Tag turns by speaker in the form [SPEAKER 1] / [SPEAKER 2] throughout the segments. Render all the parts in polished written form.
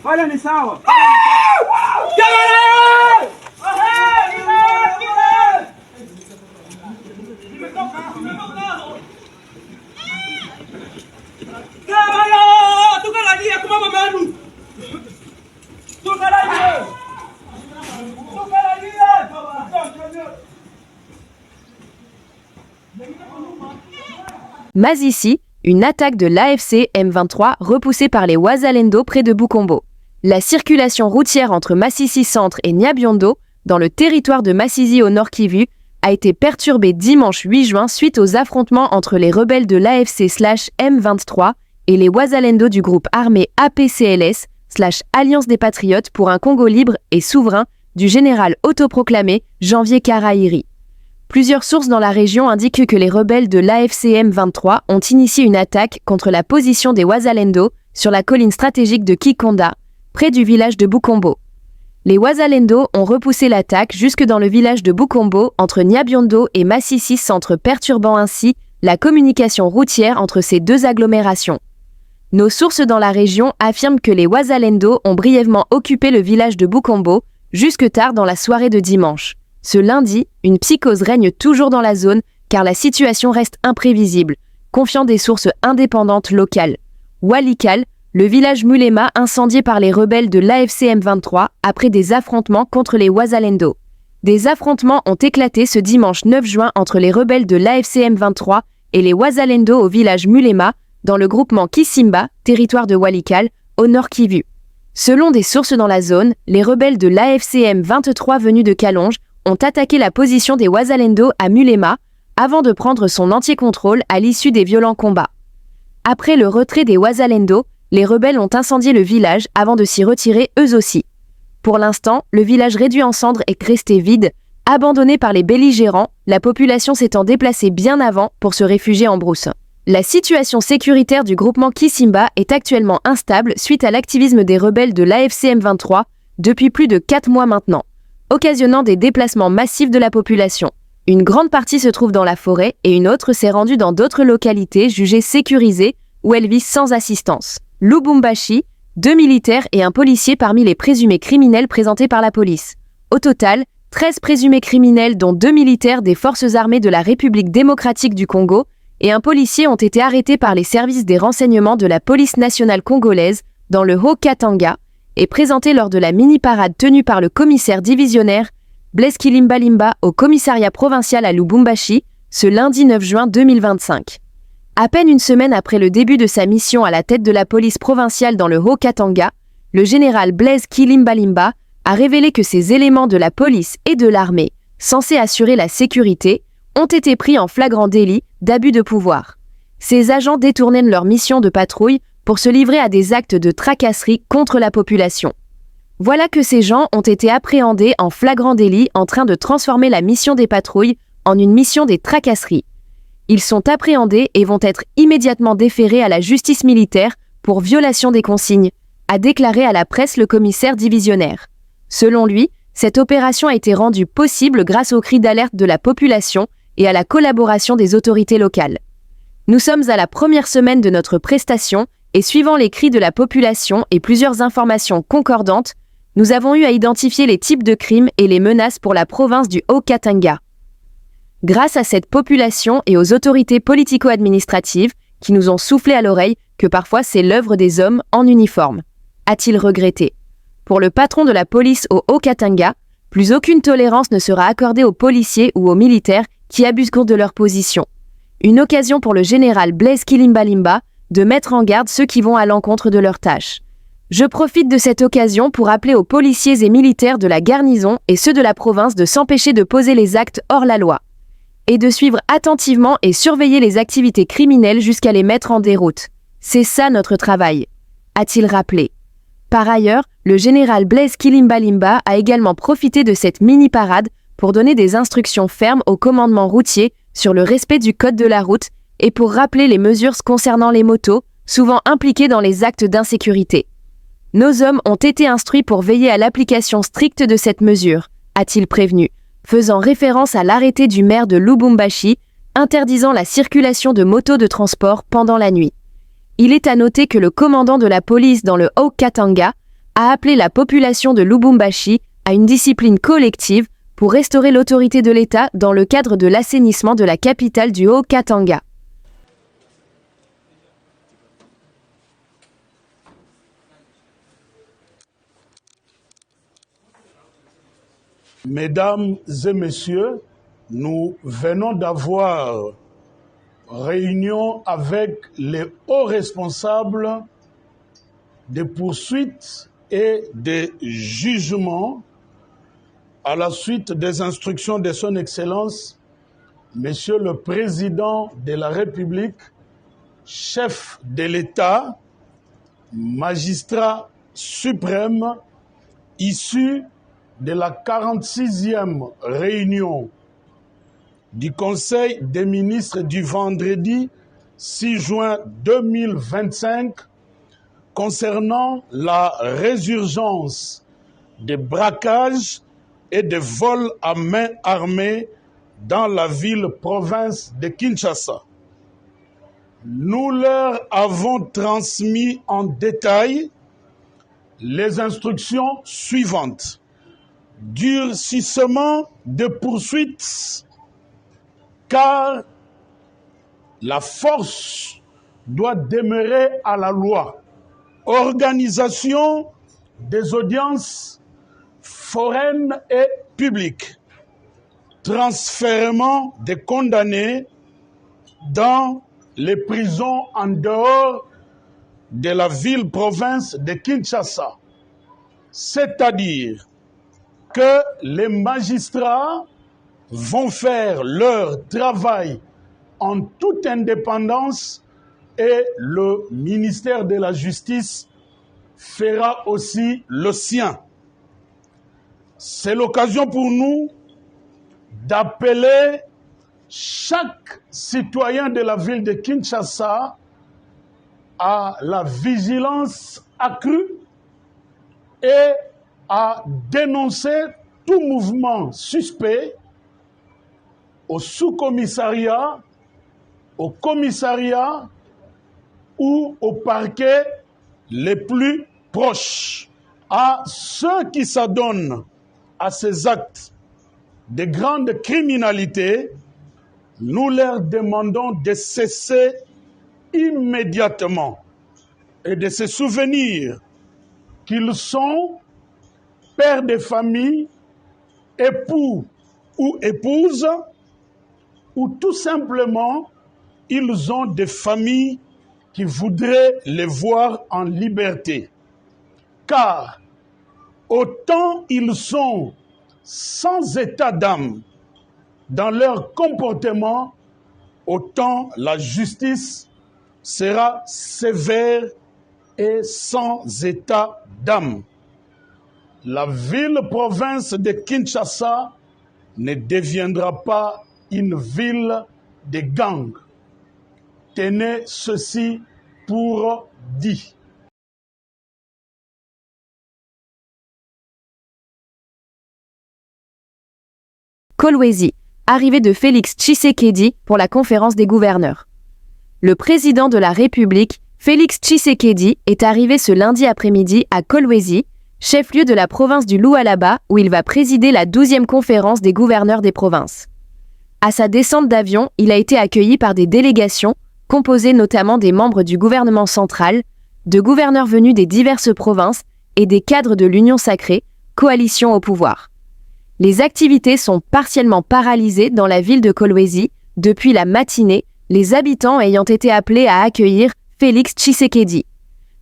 [SPEAKER 1] Fala ni sawa.
[SPEAKER 2] Masisi, une attaque de l'AFC M23 repoussée par les Wazalendo près de Bukombo. La circulation routière entre Masisi Centre et Nyabiondo, dans le territoire de Masisi au Nord Kivu, a été perturbée dimanche 8 juin suite aux affrontements entre les rebelles de l'AFC/M23 et les Wazalendo du groupe armé APCLS/Alliance des Patriotes pour un Congo libre et souverain du général autoproclamé Janvier Karairi. Plusieurs sources dans la région indiquent que les rebelles de l'AFC M23 ont initié une attaque contre la position des Wazalendo sur la colline stratégique de Kikonda, près du village de Bukombo. Les Wazalendo ont repoussé l'attaque jusque dans le village de Bukombo entre Nyabiondo et Masisi Centre, perturbant ainsi la communication routière entre ces deux agglomérations. Nos sources dans la région affirment que les Wazalendo ont brièvement occupé le village de Bukombo jusque tard dans la soirée de dimanche. Ce lundi, une psychose règne toujours dans la zone car la situation reste imprévisible, confiant des sources indépendantes locales. Walikal, le village Mulema incendié par les rebelles de l'AFC M23 après des affrontements contre les Wazalendo. Des affrontements ont éclaté ce dimanche 9 juin entre les rebelles de l'AFC M23 et les Wazalendo au village Mulema, dans le groupement Kisimba, territoire de Walikal, au Nord Kivu. Selon des sources dans la zone, les rebelles de l'AFC M23 venus de Kalonge ont attaqué la position des Wazalendo à Mulema avant de prendre son entier contrôle à l'issue des violents combats. Après le retrait des Wazalendo, les rebelles ont incendié le village avant de s'y retirer eux aussi. Pour l'instant, le village réduit en cendres est resté vide, abandonné par les belligérants, la population s'étant déplacée bien avant pour se réfugier en brousse. La situation sécuritaire du groupement Kisimba est actuellement instable suite à l'activisme des rebelles de l'AFC M23 depuis plus de 4 mois maintenant, occasionnant des déplacements massifs de la population. Une grande partie se trouve dans la forêt et une autre s'est rendue dans d'autres localités jugées sécurisées où elle vit sans assistance. Lubumbashi, 2 militaires et un policier parmi les présumés criminels présentés par la police. Au total, 13 présumés criminels dont 2 militaires des forces armées de la République démocratique du Congo et un policier ont été arrêtés par les services des renseignements de la police nationale congolaise dans le Haut-Katanga et présentés lors de la mini-parade tenue par le commissaire divisionnaire Blaise Kilimbalimba au commissariat provincial à Lubumbashi ce lundi 9 juin 2025. À peine une semaine après le début de sa mission à la tête de la police provinciale dans le Haut-Katanga, le général Blaise Kilimbalimba a révélé que ces éléments de la police et de l'armée, censés assurer la sécurité, ont été pris en flagrant délit d'abus de pouvoir. Ces agents détournaient leur mission de patrouille pour se livrer à des actes de tracasserie contre la population. Voilà que ces gens ont été appréhendés en flagrant délit en train de transformer la mission des patrouilles en une mission des tracasseries. Ils sont appréhendés et vont être immédiatement déférés à la justice militaire pour violation des consignes, a déclaré à la presse le commissaire divisionnaire. Selon lui, cette opération a été rendue possible grâce aux cris d'alerte de la population et à la collaboration des autorités locales. Nous sommes à la première semaine de notre prestation et suivant les cris de la population et plusieurs informations concordantes, nous avons eu à identifier les types de crimes et les menaces pour la province du Haut-Katanga. Grâce à cette population et aux autorités politico-administratives qui nous ont soufflé à l'oreille que parfois c'est l'œuvre des hommes en uniforme, a-t-il regretté. Pour le patron de la police au Haut-Katanga, plus aucune tolérance ne sera accordée aux policiers ou aux militaires qui abusent de leur position. Une occasion pour le général Blaise Kilimbalimba de mettre en garde ceux qui vont à l'encontre de leurs tâches. Je profite de cette occasion pour appeler aux policiers et militaires de la garnison et ceux de la province de s'empêcher de poser les actes hors la loi et de suivre attentivement et surveiller les activités criminelles jusqu'à les mettre en déroute. C'est ça notre travail, a-t-il rappelé. Par ailleurs, le général Blaise Kilimbalimba a également profité de cette mini-parade pour donner des instructions fermes au commandement routier sur le respect du code de la route et pour rappeler les mesures concernant les motos, souvent impliqués dans les actes d'insécurité. Nos hommes ont été instruits pour veiller à l'application stricte de cette mesure, a-t-il prévenu, faisant référence à l'arrêté du maire de Lubumbashi interdisant la circulation de motos de transport pendant la nuit. Il est à noter que le commandant de la police dans le Haut-Katanga a appelé la population de Lubumbashi à une discipline collective pour restaurer l'autorité de l'État dans le cadre de l'assainissement de la capitale du Haut-Katanga.
[SPEAKER 3] Mesdames et messieurs, nous venons d'avoir réunion avec les hauts responsables des poursuites et des jugements à la suite des instructions de son Excellence, Monsieur le Président de la République, chef de l'État, magistrat suprême, issu de la 46e réunion du Conseil des ministres du vendredi 6 juin 2025 concernant la résurgence des braquages et des vols à main armée dans la ville-province de Kinshasa. Nous leur avons transmis en détail les instructions suivantes. Durcissement de poursuites, car la force doit demeurer à la loi. Organisation des audiences foraines et publiques. Transfèrement des condamnés dans les prisons en dehors de la ville-province de Kinshasa. C'est-à-dire que les magistrats vont faire leur travail en toute indépendance et le ministère de la Justice fera aussi le sien. C'est l'occasion pour nous d'appeler chaque citoyen de la ville de Kinshasa à la vigilance accrue et à dénoncer tout mouvement suspect au sous-commissariat, au commissariat ou au parquet les plus proches. À ceux qui s'adonnent à ces actes de grande criminalité, nous leur demandons de cesser immédiatement et de se souvenir qu'ils sont pères de famille, époux ou épouses, ou tout simplement, ils ont des familles qui voudraient les voir en liberté. Car autant ils sont sans état d'âme dans leur comportement, autant la justice sera sévère et sans état d'âme. La ville-province de Kinshasa ne deviendra pas une ville de gangs. Tenez ceci pour dit.
[SPEAKER 2] Kolwezi, arrivée de Félix Tshisekedi pour la conférence des gouverneurs. Le président de la République, Félix Tshisekedi, est arrivé ce lundi après-midi à Kolwezi, chef-lieu de la province du Lualaba, où il va présider la 12e conférence des gouverneurs des provinces. À sa descente d'avion, il a été accueilli par des délégations, composées notamment des membres du gouvernement central, de gouverneurs venus des diverses provinces et des cadres de l'Union sacrée, coalition au pouvoir. Les activités sont partiellement paralysées dans la ville de Kolwezi depuis la matinée, les habitants ayant été appelés à accueillir Félix Tshisekedi.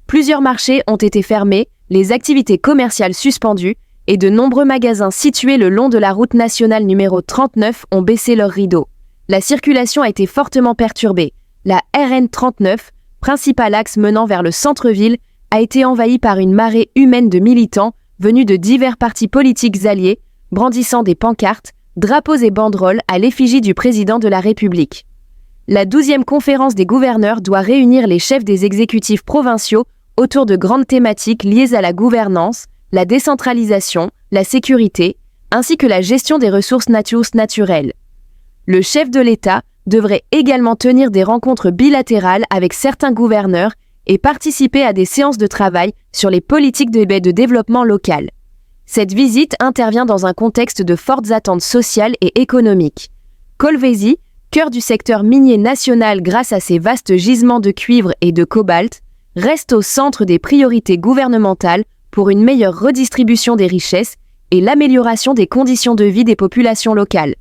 [SPEAKER 2] Plusieurs marchés ont été fermés, les activités commerciales suspendues et de nombreux magasins situés le long de la route nationale numéro 39 ont baissé leurs rideaux. La circulation a été fortement perturbée. La RN 39, principal axe menant vers le centre-ville, a été envahie par une marée humaine de militants venus de divers partis politiques alliés, brandissant des pancartes, drapeaux et banderoles à l'effigie du président de la République. La 12e conférence des gouverneurs doit réunir les chefs des exécutifs provinciaux autour de grandes thématiques liées à la gouvernance, la décentralisation, la sécurité, ainsi que la gestion des ressources naturelles. Le chef de l'État devrait également tenir des rencontres bilatérales avec certains gouverneurs et participer à des séances de travail sur les politiques de développement local. Cette visite intervient dans un contexte de fortes attentes sociales et économiques. Kolwezi, cœur du secteur minier national grâce à ses vastes gisements de cuivre et de cobalt, reste au centre des priorités gouvernementales pour une meilleure redistribution des richesses et l'amélioration des conditions de vie des populations locales.